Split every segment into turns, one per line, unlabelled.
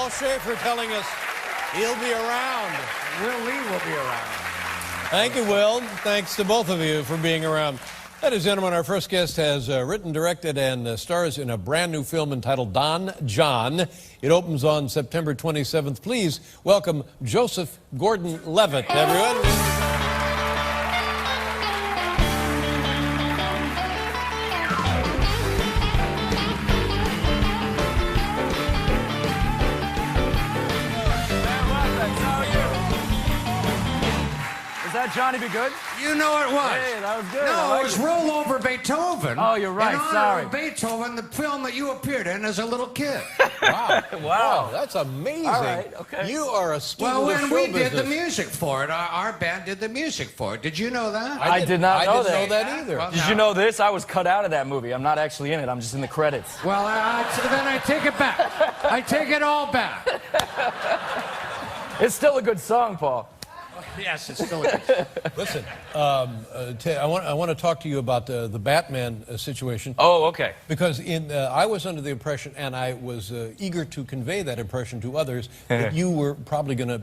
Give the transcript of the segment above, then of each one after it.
Al Schaefer telling us he'll be around.
Will Lee will be around.
Thank you, Will. Thanks to both of you for being around. Ladies and gentlemen, our first guest has written, directed, and stars in a brand new film entitled Don John. It opens on September 27th. Please welcome Joseph Gordon-Levitt, everyone.
Is that Johnny Be Good?
You know it was.
Hey, that was good.
No, it was Roll Over Beethoven.
Oh, you're right.
In honor
Sorry.
of Beethoven, the film that you appeared in as a little kid.
Wow.
Wow.
That's amazing.
All right, okay.
You are a student
Well,
of
when
show
we did
business.
the music for it, our band did the music for it. Did you know that?
I did not know that.
I didn't know that either.
Well,
Did you know this? I was cut out of that movie. I'm not actually in it. I'm just in the credits.
Well, so then I take it back. I take it all back.
It's still a good song, Paul.
Yes, it's still a
Listen, I want to talk to you about the Batman situation.
Oh, okay.
Because I was under the impression, and I was eager to convey that impression to others, that you were probably going to,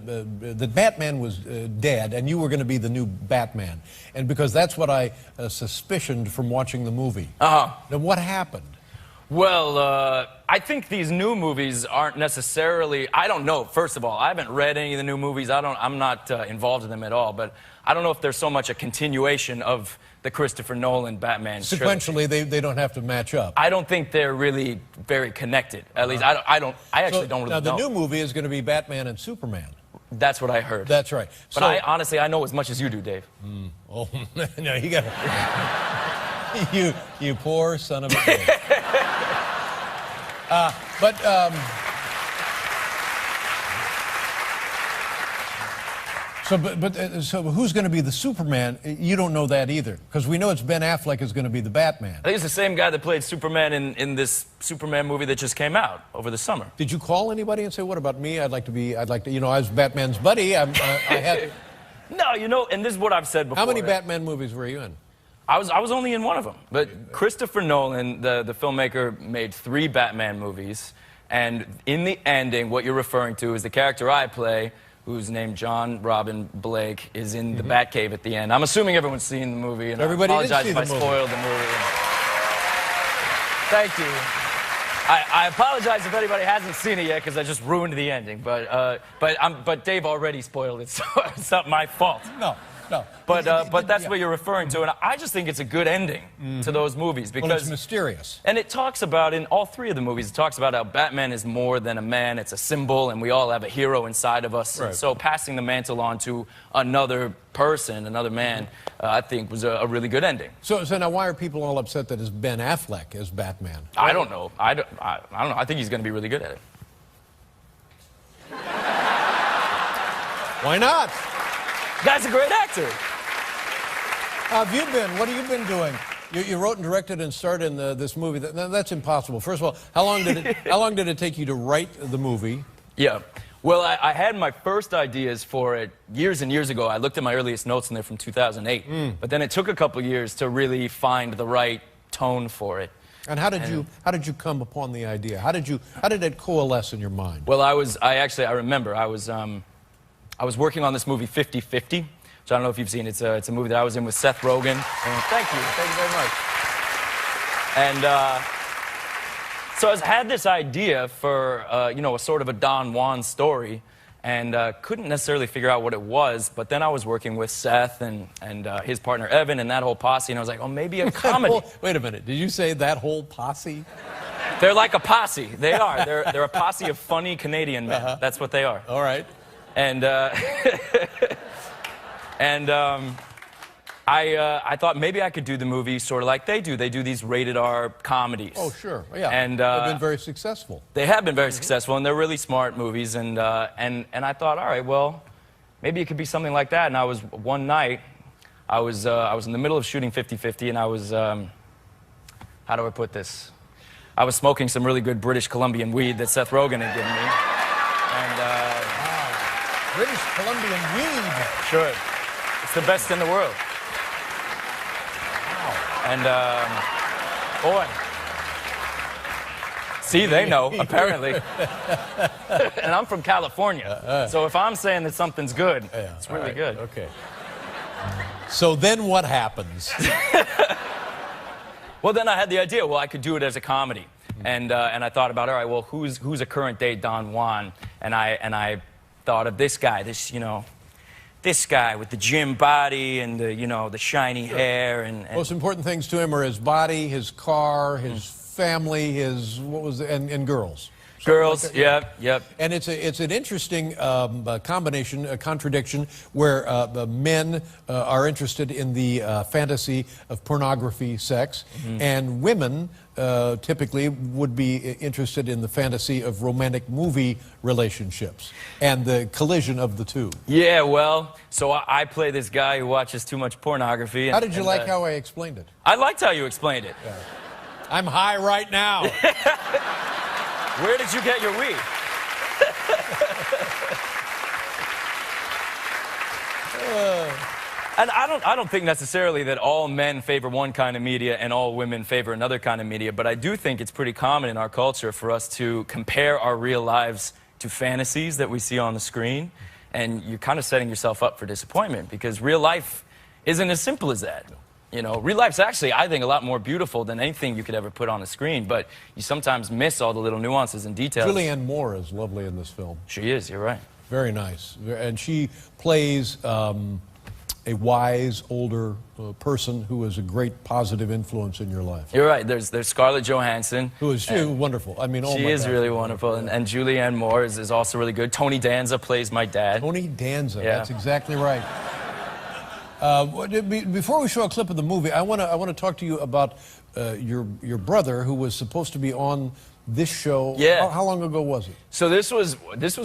that Batman was dead, and you were going to be the new Batman. And because that's what I suspicioned from watching the movie.
Uh-huh.
Now, what happened?
Well, I think these new movies aren't necessarily, I don't know, first of all, I haven't read any of the new movies, I'm not involved in them at all, but I don't know if there's so much a continuation of the Christopher Nolan Batman
Sequentially, they don't have to match up.
I don't think they're really very connected, at least I actually don't really know.
Now, the new movie is going to be Batman and Superman.
That's what I heard.
That's right.
But honestly, I know as much as you do, Dave.
Oh, no, you got you poor son of a bitch. So who's going to be the Superman? You don't know that either, because we know it's Ben Affleck is going to be the Batman.
I think it's the same guy that played Superman in this Superman movie that just came out over the summer.
Did you call anybody and say, "What about me? I'd like to, you know, I was Batman's buddy. I had."
No, you know, and this is what I've said before.
How many Batman movies were you in?
I was only in one of them. But Christopher Nolan, the filmmaker, made 3 Batman movies. And in the ending, what you're referring to is the character I play, who's named John Robin Blake, is in the Batcave at the end. I'm assuming everyone's seen the movie. And
Everybody
I
did
apologize
see
if
the
I
movie.
spoiled the movie. Thank you. I apologize if anybody hasn't seen it yet, because I just ruined the ending. But Dave already spoiled it, so it's not my fault.
No.
But that's what you're referring to, and I just think it's a good ending to those movies because
Well, it's mysterious.
And it talks about, in all 3 of the movies, it talks about how Batman is more than a man; it's a symbol, and we all have a hero inside of us.
Right.
And so, passing the mantle on to another person, another man, I think was a really good ending.
So now, why are people all upset that it's Ben Affleck as Batman?
I don't know. I don't know. I think he's going to be really good at it.
Why not?
Guy's a great actor.
How have you been? What have you been doing? You wrote and directed and starred in this movie. That's impossible. First of all, how long did it take you to write the movie?
Yeah. Well, I had my first ideas for it years and years ago. I looked at my earliest notes, and they're from 2008. But then it took a couple years to really find the right tone for it.
And how did you come upon the idea? How did it coalesce in your mind?
Well, I remember I was working on this movie 50-50, which I don't know if you've seen. It's a movie that I was in with Seth Rogen. Thank you very much. And so I had this idea for you know, a sort of a Don Juan story, and couldn't necessarily figure out what it was. But then I was working with Seth and his partner Evan and that whole posse, and I was like, oh, maybe a comedy.
Wait a minute. Did you say that whole posse?
They're like a posse. They are. They're a posse of funny Canadian men. That's what they are.
All right.
And I thought maybe I could do the movie sort of like they do. They do these rated R comedies.
Oh, sure. Yeah.
And
they've been very successful.
They have been very successful, and they're really smart movies. And I thought, all right, well, maybe it could be something like that. And I was one night, I was in the middle of shooting 50-50, and I was how do I put this? I was smoking some really good British Columbian weed that Seth Rogen had given me. And
British Columbian weed.
Sure. It's the best in the world. Wow. And, boy. See, they know, apparently. And I'm from California. So if I'm saying that something's good, it's really good.
Okay. So then what happens?
Well, then I had the idea, well, I could do it as a comedy. And I thought about, all right, well, who's a current day Don Juan? And I thought of this guy, this guy with the gym body and the shiny hair and
Most important things to him are his body, his car, his family, his and girls.
girls.
Like
Yep.
And it's an interesting combination, a contradiction, where men are interested in the fantasy of pornography, sex, and women typically would be interested in the fantasy of romantic movie relationships and the collision of the two.
Yeah, well, so I play this guy who watches too much pornography.
How did you like how I explained it?
I liked how you explained it.
Yeah. I'm high right now.
Where did you get your weed? And I don't think necessarily that all men favor one kind of media and all women favor another kind of media, but I do think it's pretty common in our culture for us to compare our real lives to fantasies that we see on the screen, and you're kind of setting yourself up for disappointment because real life isn't as simple as that. You know, real life's actually, I think, a lot more beautiful than anything you could ever put on a screen, but you sometimes miss all the little nuances and details.
Julianne Moore is lovely in this film.
She is, you're right.
Very nice. And she plays a wise, older person who is a great positive influence in your life.
You're right. There's Scarlett Johansson.
Who is wonderful. I mean,
she is really wonderful. And Julianne Moore is also really good. Tony Danza plays my dad.
Tony Danza,
yeah.
That's exactly right. Before we show a clip of the movie, I want to talk to you about your brother, who was supposed to be on this show.
Yeah.
How long ago was it?
So this was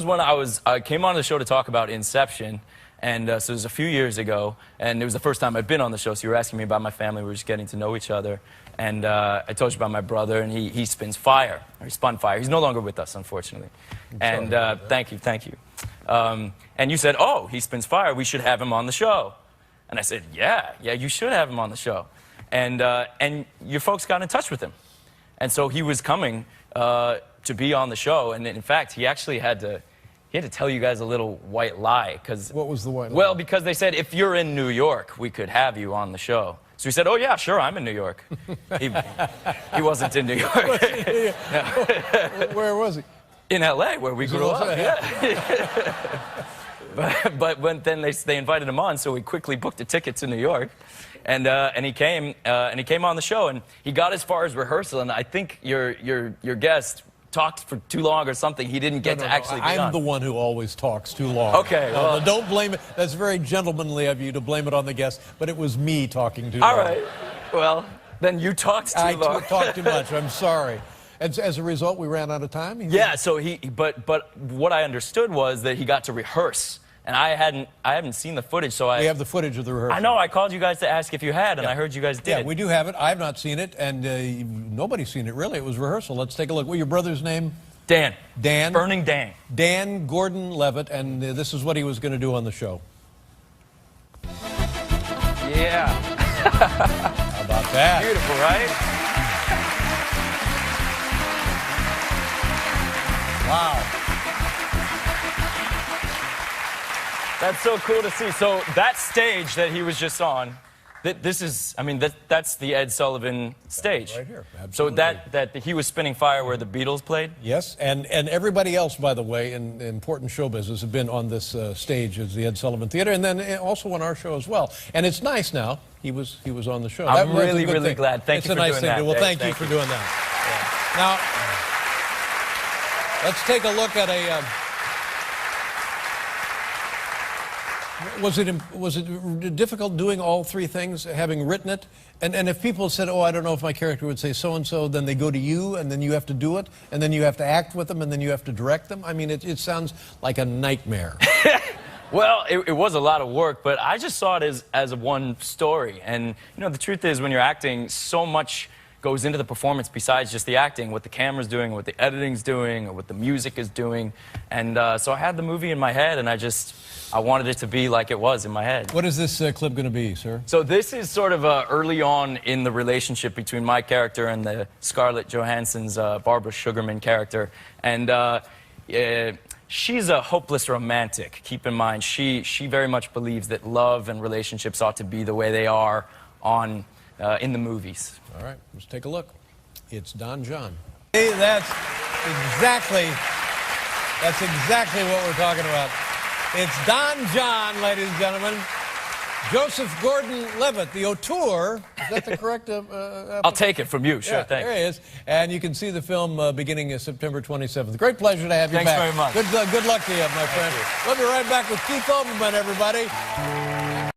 when I came on the show to talk about Inception, and so it was a few years ago, and it was the first time I'd been on the show. So you were asking me about my family. We were just getting to know each other, and I told you about my brother, and he spins fire, or he spun fire. He's no longer with us, unfortunately. And thank you. And you said, oh, he spins fire. We should have him on the show. And I said, yeah, you should have him on the show. And your folks got in touch with him. And so he was coming to be on the show. And in fact, he actually had to tell you guys a little white lie.
What was the white lie?
Well, because they said, if you're in New York, we could have you on the show. So he said, oh, yeah, sure, I'm in New York. He wasn't in New York.
Where was he?
In L.A., where we grew up. Yeah. But then they invited him on, so we quickly booked a ticket to New York, and he came on the show, and he got as far as rehearsal, and I think your guest talked for too long or something. He didn't get to actually be on.
I'm the one who always talks too long.
Okay. Well,
don't blame it. That's very gentlemanly of you to blame it on the guest, but it was me talking too long.
All right. Well, then you talked too long.
I talked too much. I'm sorry. As a result, we ran out of time?
Yeah, so but what I understood was that he got to rehearse. And I haven't seen the footage, so
We have the footage of the rehearsal.
I know, I called you guys to ask if you had, and I heard you guys did.
Yeah, we do have it. I have not seen it, and nobody's seen it, really. It was rehearsal. Let's take a look. What's your brother's name?
Dan.
Dan?
Burning Dan.
Dan Gordon Levitt, and this is what he was going to do on the show.
Yeah.
How about that?
Beautiful, right?
Wow.
That's so cool to see. So that stage that he was just on, that's the Ed Sullivan stage.
Right here, absolutely.
So that he was spinning fire where the Beatles played?
Yes, and everybody else, by the way, in important show business have been on this stage as the Ed Sullivan Theater, and then also on our show as well. And it's nice now. He was on the show.
I'm really glad. Thank you for doing that.
Well, thank you for doing that. Yeah. Now, let's take a look at a... Was it difficult doing all three things, having written it? And if people said, oh, I don't know if my character would say so-and-so, then they go to you, and then you have to do it, and then you have to act with them, and then you have to direct them? I mean, it sounds like a nightmare.
Well, it was a lot of work, but I just saw it as one story. And, you know, the truth is, when you're acting, so much goes into the performance besides just the acting, what the camera's doing, what the editing's doing, or what the music is doing. And so I had the movie in my head, and I wanted it to be like it was in my head.
What is this clip going to be, sir? So
this is sort of early on in the relationship between my character and the Scarlett Johansson's Barbara Sugarman character. And she's a hopeless romantic. Keep in mind, she very much believes that love and relationships ought to be the way they are in the movies.
All right, let's take a look. It's Don John. Hey, that's exactly what we're talking about. It's Don John, ladies and gentlemen. Joseph Gordon-Levitt, the auteur. Is that the correct?
I'll take it from you. Sure,
yeah,
thanks.
There he is. And you can see the film beginning September 27th. Great pleasure to have you
Thanks
back.
very much.
Good luck to you, my friend. We'll be right back with Keith Olbermann, everybody.